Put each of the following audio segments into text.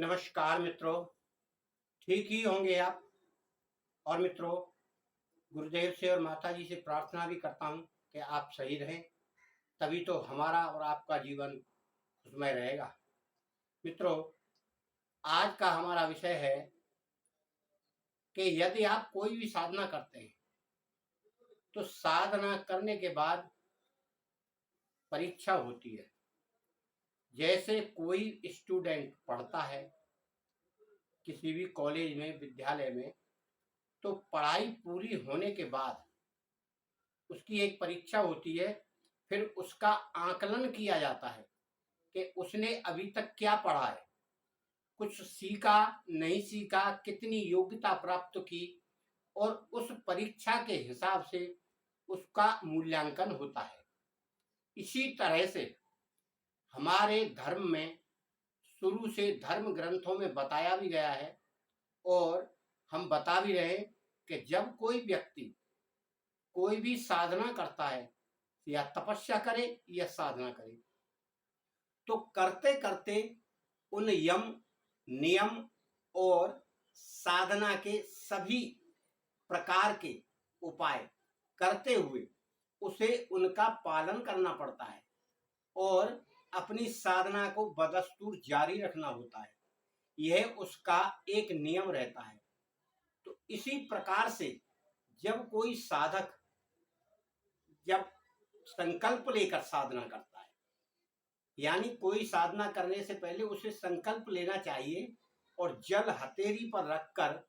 नमस्कार मित्रों। ठीक ही होंगे आप। और मित्रों, गुरुदेव से और माता जी से प्रार्थना भी करता हूँ कि आप सही रहें, तभी तो हमारा और आपका जीवन खुशमय रहेगा। मित्रों, आज का हमारा विषय है कि यदि आप कोई भी साधना करते हैं तो साधना करने के बाद परीक्षा होती है। जैसे कोई स्टूडेंट पढ़ता है किसी भी कॉलेज में, विद्यालय में, तो पढ़ाई पूरी होने के बाद उसकी एक परीक्षा होती है। फिर उसका आकलन किया जाता है कि उसने अभी तक क्या पढ़ा है, कुछ सीखा, नहीं सीखा, कितनी योग्यता प्राप्त की, और उस परीक्षा के हिसाब से उसका मूल्यांकन होता है। इसी तरह से हमारे धर्म में शुरू से धर्म ग्रंथों में बताया भी गया है, और हम बता भी रहे कि जब कोई व्यक्ति कोई भी साधना करता है, या तपस्या करे या साधना करे, तो करते करते उन यम, नियम और साधना के सभी प्रकार के उपाय करते हुए उसे उनका पालन करना पड़ता है और अपनी साधना को बदस्तूर जारी रखना होता है। यह उसका एक नियम रहता है। तो इसी प्रकार से जब कोई साधक जब संकल्प लेकर साधना करता है, यानी कोई साधना करने से पहले उसे संकल्प लेना चाहिए, और जल हथेली पर रखकर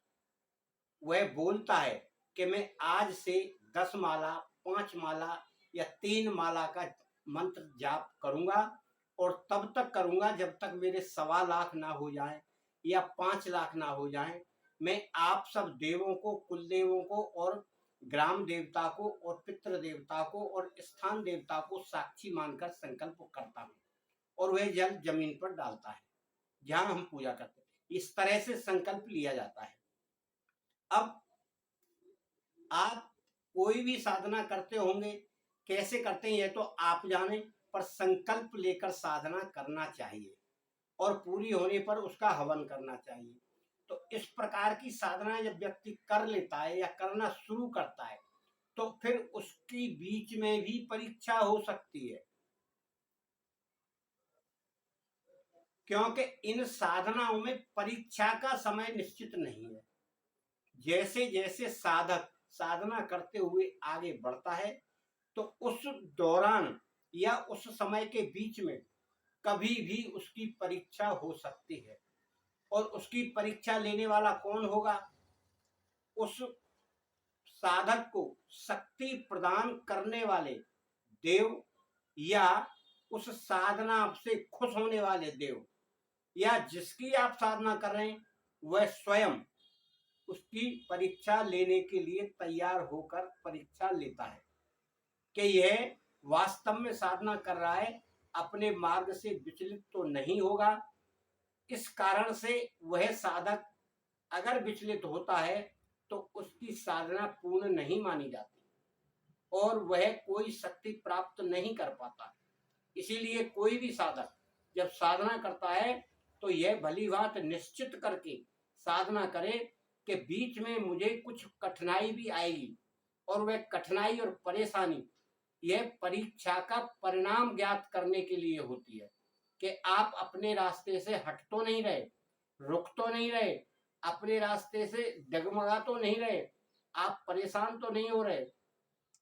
वह बोलता है कि मैं आज से 10 माला, 5 माला या 3 माला का मंत्र जाप करूंगा, और तब तक करूंगा जब तक मेरे 1.25 लाख ना हो जाए या 5 लाख ना हो जाए। मैं आप सब देवों को, कुल देवों को और ग्राम देवता को और पितृ देवता को और स्थान देवता को साक्षी मानकर संकल्प करता हूँ, और वह जल जमीन पर डालता है जहां हम पूजा करते हैं। इस तरह से संकल्प लिया जाता है। अब आप कोई भी साधना करते होंगे, कैसे करते हैं यह तो आप जाने, पर संकल्प लेकर साधना करना चाहिए और पूरी होने पर उसका हवन करना चाहिए। तो इस प्रकार की साधना जब व्यक्ति कर लेता है या करना शुरू करता है, तो फिर उसकी बीच में भी परीक्षा हो सकती है, क्योंकि इन साधनाओं में परीक्षा का समय निश्चित नहीं है। जैसे जैसे साधक साधना करते हुए आगे बढ़ता है, तो उस दौरान या उस समय के बीच में कभी भी उसकी परीक्षा हो सकती है। और उसकी परीक्षा लेने वाला कौन होगा? उस साधक को शक्ति प्रदान करने वाले देव, या उस साधना से खुश होने वाले देव, या जिसकी आप साधना कर रहे हैं वह स्वयं उसकी परीक्षा लेने के लिए तैयार होकर परीक्षा लेता है कि यह वास्तव में साधना कर रहा है, अपने मार्ग से विचलित तो नहीं होगा। इस कारण से वह साधक अगर विचलित होता है तो उसकी साधना पूर्ण नहीं मानी जाती और वह कोई शक्ति प्राप्त नहीं कर पाता। इसीलिए कोई भी साधक जब साधना करता है तो यह भली बात निश्चित करके साधना करे कि बीच में मुझे कुछ कठिनाई भी आएगी, और वह कठिनाई और परेशानी यह परीक्षा का परिणाम ज्ञात करने के लिए होती है कि आप अपने रास्ते से हट तो नहीं रहे, रुक तो नहीं रहे, अपने रास्ते से डगमगा तो नहीं रहे, आप परेशान तो नहीं हो रहे।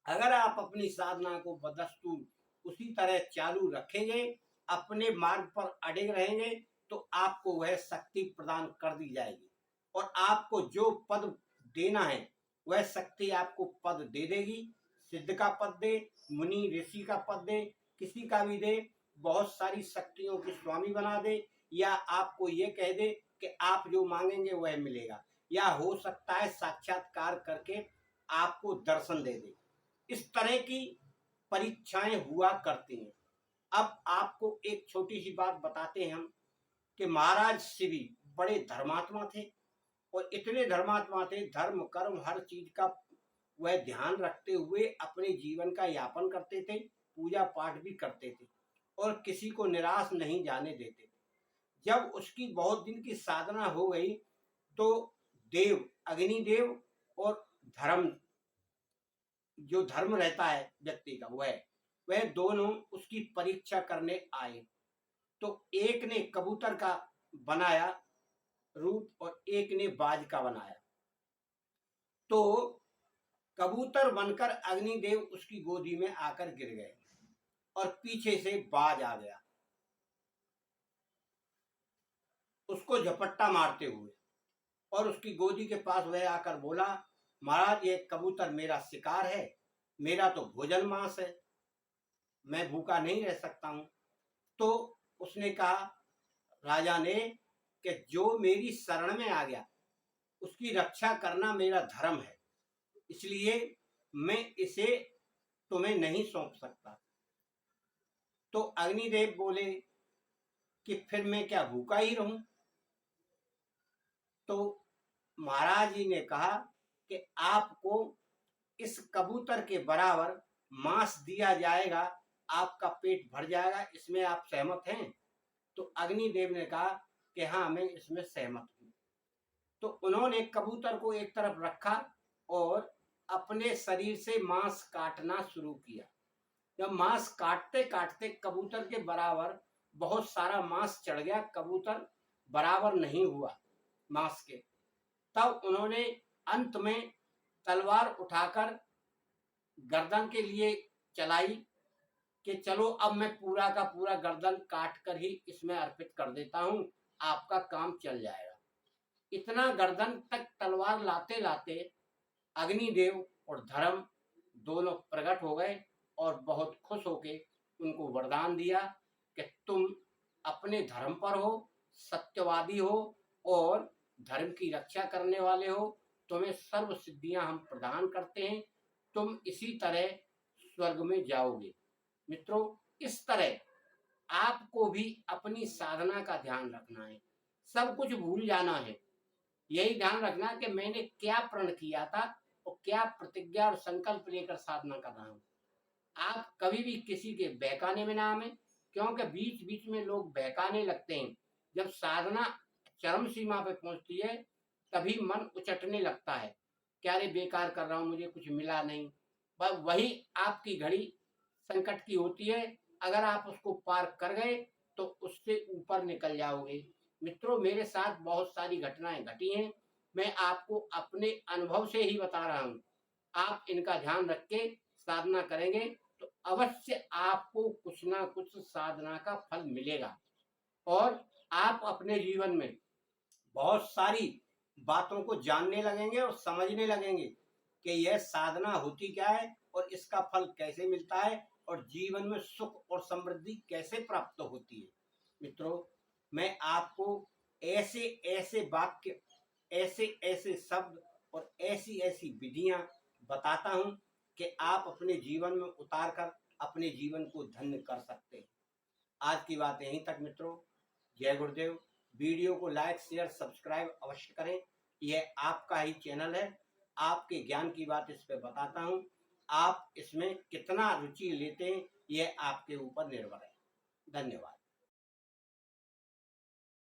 अगर आप अपनी साधना को बदस्तूर उसी तरह चालू रखेंगे, अपने मार्ग पर अड़े रहेंगे, तो आपको वह शक्ति प्रदान कर दी जाएगी, और आपको जो पद देना है वह शक्ति आपको पद दे देगी। सिद्ध का पद दे, मुनि ऋषि का पद दे, किसी का भी दे, बहुत सारी शक्तियों की स्वामी बना दे, या आपको ये कह दे कि आप जो मांगेंगे वह मिलेगा, या हो सकता है साक्षात्कार करके आपको दर्शन दे दे। इस तरह की परीक्षाएं हुआ करती हैं। अब आपको एक छोटी सी बात बताते हैं हम कि महाराज शिवी बड़े धर्मात्मा थे, और इतने धर्मात्मा थे, धर्म कर्म हर चीज का वह ध्यान रखते हुए अपने जीवन का यापन करते थे, पूजा पाठ भी करते थे और किसी को निराश नहीं जाने देते थे। जब उसकी बहुत दिन की साधना हो गई तो देव, अग्निदेव और धर्म, जो धर्म रहता है व्यक्ति का, वह दोनों उसकी परीक्षा करने आए। तो एक ने कबूतर का बनाया रूप और एक ने बाज का बनाया। तो कबूतर बनकर अग्निदेव उसकी गोदी में आकर गिर गए और पीछे से बाज आ गया उसको झपट्टा मारते हुए, और उसकी गोदी के पास वह आकर बोला, महाराज ये कबूतर मेरा शिकार है, मेरा तो भोजन मांस है, मैं भूखा नहीं रह सकता हूं। तो उसने कहा राजा ने कि जो मेरी शरण में आ गया उसकी रक्षा करना मेरा धर्म है, इसलिए मैं इसे तुम्हें नहीं सौंप सकता। तो अग्निदेव बोले कि फिर मैं क्या भूखा ही रहूं? तो महाराज जी ने कहा कि आपको इस कबूतर के बराबर मांस दिया जाएगा, आपका पेट भर जाएगा, इसमें आप सहमत हैं? तो अग्निदेव ने कहा कि हाँ मैं इसमें सहमत हूं। तो उन्होंने कबूतर को एक तरफ रखा और अपने शरीर से मांस काटना शुरू किया। जब मांस काटते काटते कबूतर के बराबर बहुत सारा मांस चढ़ गया, कबूतर बराबर नहीं हुआ मांस के, तब उन्होंने अंत में तलवार उठाकर गर्दन के लिए चलाई कि चलो अब मैं पूरा का पूरा गर्दन काट कर ही इसमें अर्पित कर देता हूं, आपका काम चल जाएगा। इतना गर्दन तक तलवार लाते लाते अग्निदेव और धर्म दोनों प्रकट हो गए और बहुत खुश होके उनको वरदान दिया कि तुम अपने धर्म पर हो, सत्यवादी हो और धर्म की रक्षा करने वाले हो, तुम्हें सर्व सिद्धियां हम प्रदान करते हैं, तुम इसी तरह स्वर्ग में जाओगे। मित्रों, इस तरह आपको भी अपनी साधना का ध्यान रखना है, सब कुछ भूल जाना है। यही ध्यान रखना कि मैंने क्या प्रण किया था और क्या प्रतिज्ञा और संकल्प लेकर साधना कर रहा हूं। आप कभी भी किसी के बहकाने में ना आए, क्योंकि बीच बीच में लोग बहकाने लगते हैं। जब साधना चरम सीमा पे पहुंचती है तभी मन उचटने लगता है, क्या रे बेकार कर रहा हूं, मुझे कुछ मिला नहीं। बस वही आपकी घड़ी संकट की होती है, अगर आप उसको पार कर गए तो उससे ऊपर निकल जाओगे। मित्रों, मेरे साथ बहुत सारी घटनाएं घटी हैं, मैं आपको अपने अनुभव से ही बता रहा हूं। आप इनका ध्यान रख के साधना करेंगे तो अवश्य आपको कुछ ना कुछ साधना का फल मिलेगा और आप अपने जीवन में बहुत सारी बातों को जानने लगेंगे और समझने लगेंगे कि यह साधना होती क्या है और इसका फल कैसे मिलता है और जीवन में सुख और समृद्धि कैसे प्राप्त होती है। मित्रों, मैं आपको ऐसे ऐसे वाक्य, ऐसे ऐसे शब्द और ऐसी ऐसी विधियां बताता हूं कि आप अपने जीवन में उतार कर अपने जीवन को धन्य कर सकते हैं। आज की बात यहीं तक मित्रों। जय गुरुदेव। वीडियो को लाइक शेयर सब्सक्राइब अवश्य करें, यह आपका ही चैनल है, आपके ज्ञान की बात इस पे बताता हूं, आप इसमें कितना रुचि लेते हैं यह आपके ऊपर निर्भर है। धन्यवाद।